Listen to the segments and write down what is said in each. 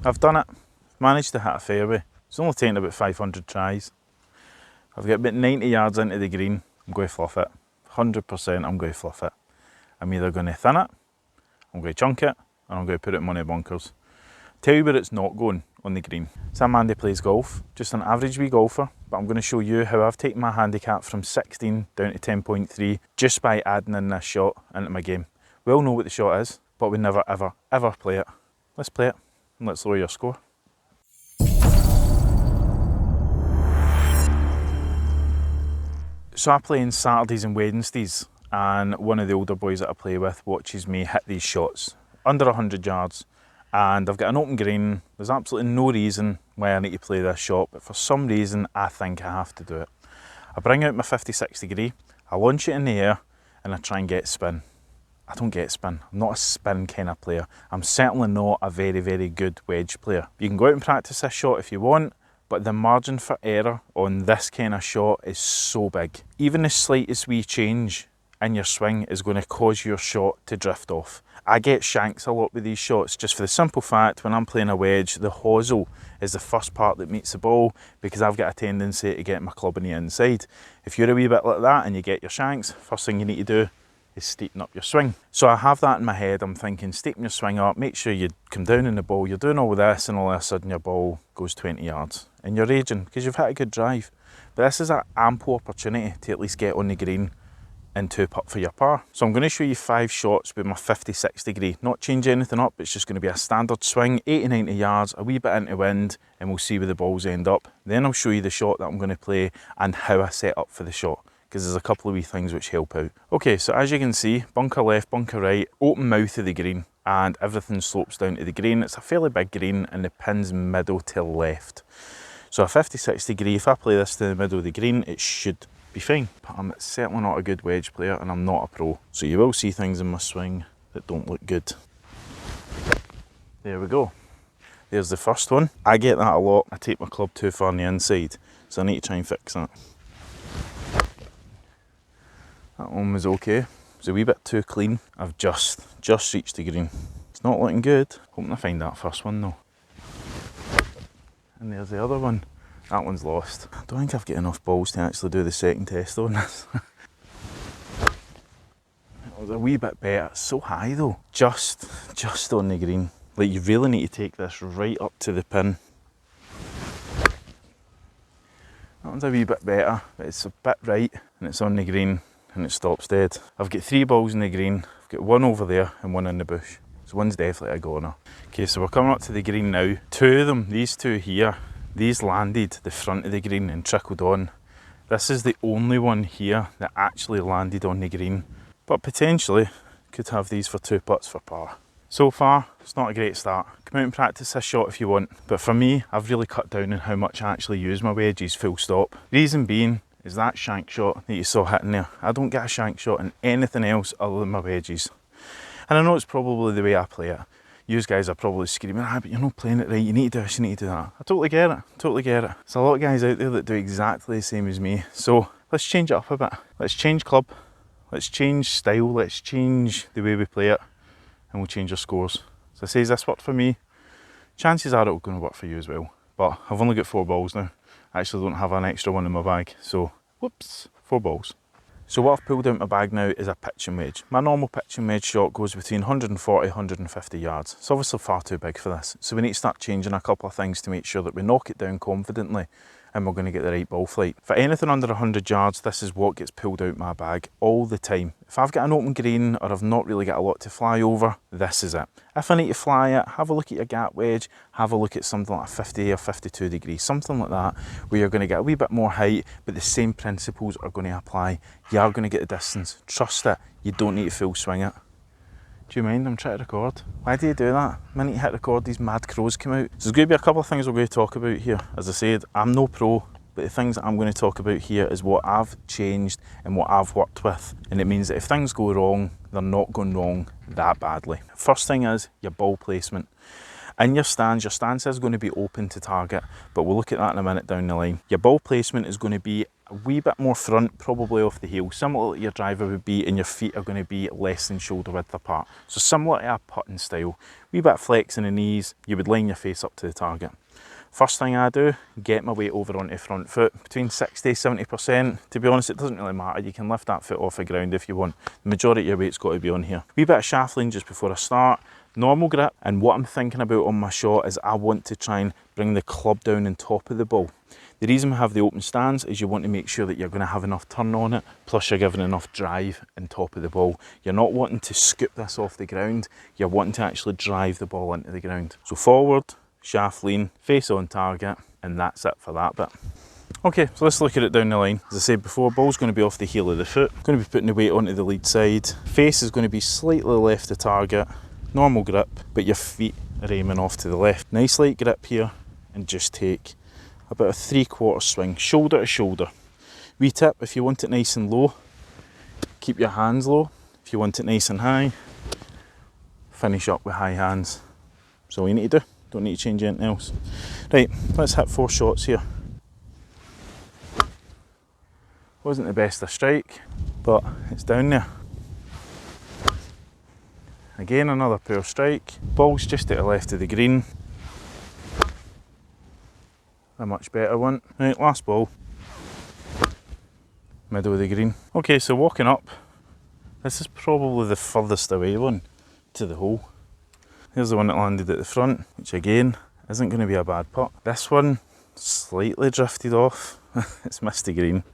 I've done it, managed to hit a fairway. It's only taken about 500 tries. I've got about 90 yards into the green, I'm going to fluff it. 100% I'm going to fluff it. I'm either going to thin it, I'm going to chunk it, and I'm going to put it in one of the bunkers. Tell you where it's not going on the green. Sam Andy plays golf, just an average wee golfer, but I'm going to show you how I've taken my handicap from 16 down to 10.3 just by adding in this shot into my game. We all know what the shot is, but we never ever ever play it. Let's play it and let's lower your score. So I play on Saturdays and Wednesdays, and one of the older boys that I play with watches me hit these shots under 100 yards. And I've got an open green. There's absolutely no reason why I need to play this shot, but for some reason I think I have to do it. I bring out my 56 degree, I launch it in the air, and I try and get spin. I don't get spin. I'm not a spin kind of player. I'm certainly not a very, very good wedge player. You can go out and practice this shot if you want, but the margin for error on this kind of shot is so big. Even the slightest wee change in your swing is going to cause your shot to drift off. I get shanks a lot with these shots just for the simple fact when I'm playing a wedge, the hosel is the first part that meets the ball because I've got a tendency to get my club on the inside. If you're a wee bit like that and you get your shanks, first thing you need to do is steepen up your swing. So I have that in my head. I'm thinking steepen your swing up, make sure you come down in the ball, you're doing all this, and all of a sudden your ball goes 20 yards and you're raging because you've hit a good drive. But this is an ample opportunity to at least get on the green and 2-putt for your par. So I'm going to show you 5 shots with my 56 degree, not change anything up, it's just going to be a standard swing, 80-90 yards, a wee bit into wind, and we'll see where the balls end up. Then I'll show you the shot that I'm going to play and how I set up for the shot, because there's a couple of wee things which help out. Okay, so as you can see, bunker left, bunker right, open mouth of the green, and everything slopes down to the green. It's a fairly big green and the pin's middle to left. So a 56 degree, if I play this to the middle of the green, it should be fine. But I'm certainly not a good wedge player and I'm not a pro. So you will see things in my swing that don't look good. There we go. There's the first one. I get that a lot. I take my club too far on the inside, so I need to try and fix that. That one was okay. It was a wee bit too clean. I've just reached the green. It's not looking good. Hoping I find that first one though. And there's the other one. That one's lost. I don't think I've got enough balls to actually do the second test on this. It was a wee bit better. It's so high though. Just on the green. Like you really need to take this right up to the pin. That one's a wee bit better, but it's a bit right and it's on the green and it stops dead. I've got 3 balls in the green. I've got one over there and one in the bush. So one's definitely a goner. Okay, so we're coming up to the green now. 2 of them, these 2 here, these landed the front of the green and trickled on. This is the only one here that actually landed on the green, but potentially could have these for 2 putts for par. So far, it's not a great start. Come out and practice this shot if you want, but for me, I've really cut down on how much I actually use my wedges, full stop. Reason being is that shank shot that you saw hitting there. I don't get a shank shot in anything else other than my wedges. And I know it's probably the way I play it. You guys are probably screaming, but you're not playing it right, you need to do this, you need to do that. I totally get it, totally get it. There's a lot of guys out there that do exactly the same as me. So let's change it up a bit. Let's change club, let's change style, let's change the way we play it, and we'll change our scores. So I say, this worked for me. Chances are it's going to work for you as well. But I've only got 4 balls now. I actually don't have an extra one in my bag. So, whoops, 4 balls. So what I've pulled out my bag now is a pitch and wedge. My normal pitch and wedge shot goes between 140 and 150 yards. It's obviously far too big for this. So we need to start changing a couple of things to make sure that we knock it down confidently and we're going to get the right ball flight. For anything under 100 yards, this is what gets pulled out my bag all the time. If I've got an open green or I've not really got a lot to fly over, this is it. If I need to fly it, have a look at your gap wedge, have a look at something like 50 or 52 degrees, something like that, where you're going to get a wee bit more height, but the same principles are going to apply. You are going to get the distance. Trust it. You don't need to full swing it. Do you mind? I'm trying to record. Why do you do that? I need to hit record, these mad crows come out. So there's going to be a couple of things we're going to talk about here. As I said, I'm no pro, but the things that I'm going to talk about here is what I've changed and what I've worked with. And it means that if things go wrong, they're not going wrong that badly. First thing is your ball placement. In your stance is going to be open to target, but we'll look at that in a minute down the line. Your ball placement is going to be a wee bit more front, probably off the heel, similar to your driver would be, and your feet are going to be less than shoulder width apart. So similar to a putting style, wee bit flex in the knees, you would line your face up to the target. First thing I do, get my weight over onto front foot, between 60-70%. To be honest, it doesn't really matter, you can lift that foot off the ground if you want. The majority of your weight's got to be on here. Wee bit of shaft lean just before I start, normal grip, and what I'm thinking about on my shot is I want to try and bring the club down on top of the ball. The reason we have the open stance is you want to make sure that you're going to have enough turn on it, plus you're giving enough drive on top of the ball. You're not wanting to scoop this off the ground, you're wanting to actually drive the ball into the ground. So forward, shaft lean, face on target, and that's it for that bit. Okay, so let's look at it down the line. As I said before, ball's going to be off the heel of the foot. Going to be putting the weight onto the lead side. Face is going to be slightly left of target. Normal grip, but your feet are aiming off to the left. Nice light grip here, and just take about a 3/4 swing, shoulder to shoulder. Wee tip, if you want it nice and low, keep your hands low. If you want it nice and high, finish up with high hands. That's all you need to do. Don't need to change anything else. Right, let's hit 4 shots here. Wasn't the best of strike, but it's down there. Again, another poor strike. Ball's just to the left of the green. A much better one. Right, last ball. Middle of the green. Okay, so walking up, this is probably the furthest away one to the hole. Here's the one that landed at the front, which again, isn't going to be a bad putt. This one, slightly drifted off. It's misty green,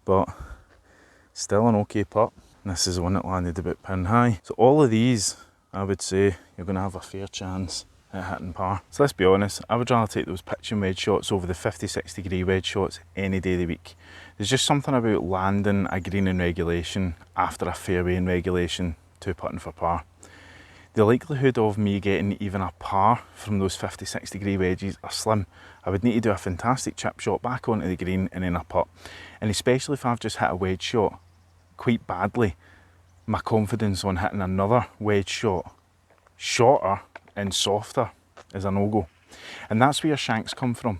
but still an okay putt. And this is the one that landed about pin high. So all of these, I would say, you're going to have a fair chance at hitting par. So let's be honest, I would rather take those pitch and wedge shots over the 50-60 degree wedge shots any day of the week. There's just something about landing a green in regulation after a fairway in regulation to putting for par. The likelihood of me getting even a par from those 50-60 degree wedges are slim. I would need to do a fantastic chip shot back onto the green and then a putt. And especially if I've just hit a wedge shot quite badly, my confidence on hitting another wedge shot shorter and softer is a no-go. And that's where your shanks come from.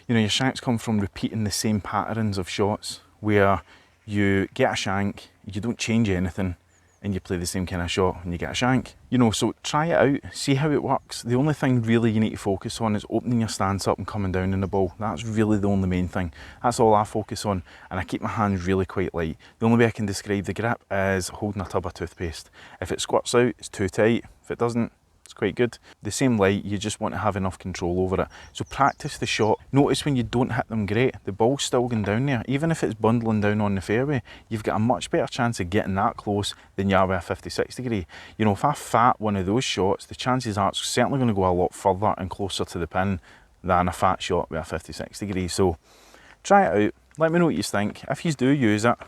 You know, your shanks come from repeating the same patterns of shots where you get a shank, you don't change anything, and you play the same kind of shot and you get a shank. You know, so try it out, see how it works. The only thing really you need to focus on is opening your stance up and coming down in the ball. That's really the only main thing. That's all I focus on, and I keep my hands really quite light. The only way I can describe the grip is holding a tub of toothpaste. If it squirts out, it's too tight. If it doesn't, it's quite good. The same light, you just want to have enough control over it. So practice the shot. Notice when you don't hit them great, the ball's still going down there. Even if it's bundling down on the fairway, you've got a much better chance of getting that close than you are with a 50-60 degree. You know, if I fat one of those shots, the chances are it's certainly going to go a lot further and closer to the pin than a fat shot with a 50-60 degree. So try it out. Let me know what you think. If you do use it,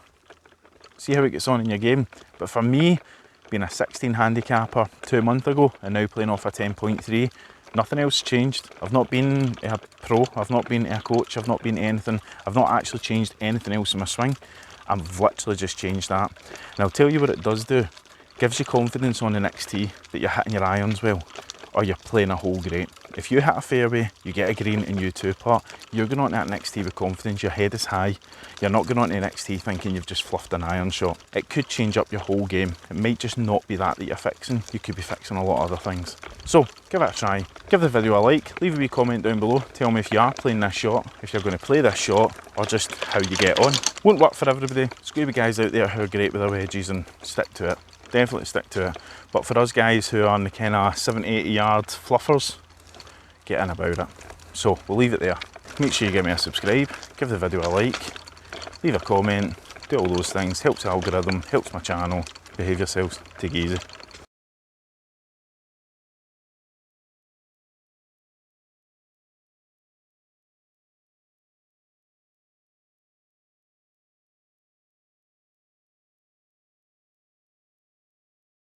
see how it gets on in your game. But for me, being a 16 handicapper 2 months ago and now playing off a 10.3, nothing else changed. I've not been a pro, I've not been a coach, I've not been anything. I've not actually changed anything else in my swing. I've literally just changed that. And I'll tell you what it does do. Gives you confidence on the next tee that you're hitting your irons well, or you're playing a hole great. If you hit a fairway, you get a green and you 2-putt, you're going on to that next tee with confidence, your head is high. You're not going on to the next tee thinking you've just fluffed an iron shot. It could change up your whole game. It might just not be that you're fixing. You could be fixing a lot of other things. So give it a try. Give the video a like, leave a wee comment down below. Tell me if you are playing this shot, if you're going to play this shot, or just how you get on. Won't work for everybody. Scuba guys out there who are great with their wedges and stick to it. Definitely stick to it. But for us guys who are on the kind of 70-80 yard fluffers, get in about it. So we'll leave it there. Make sure you give me a subscribe, give the video a like, leave a comment, do all those things. Helps the algorithm, helps my channel. Behave yourselves, take it easy.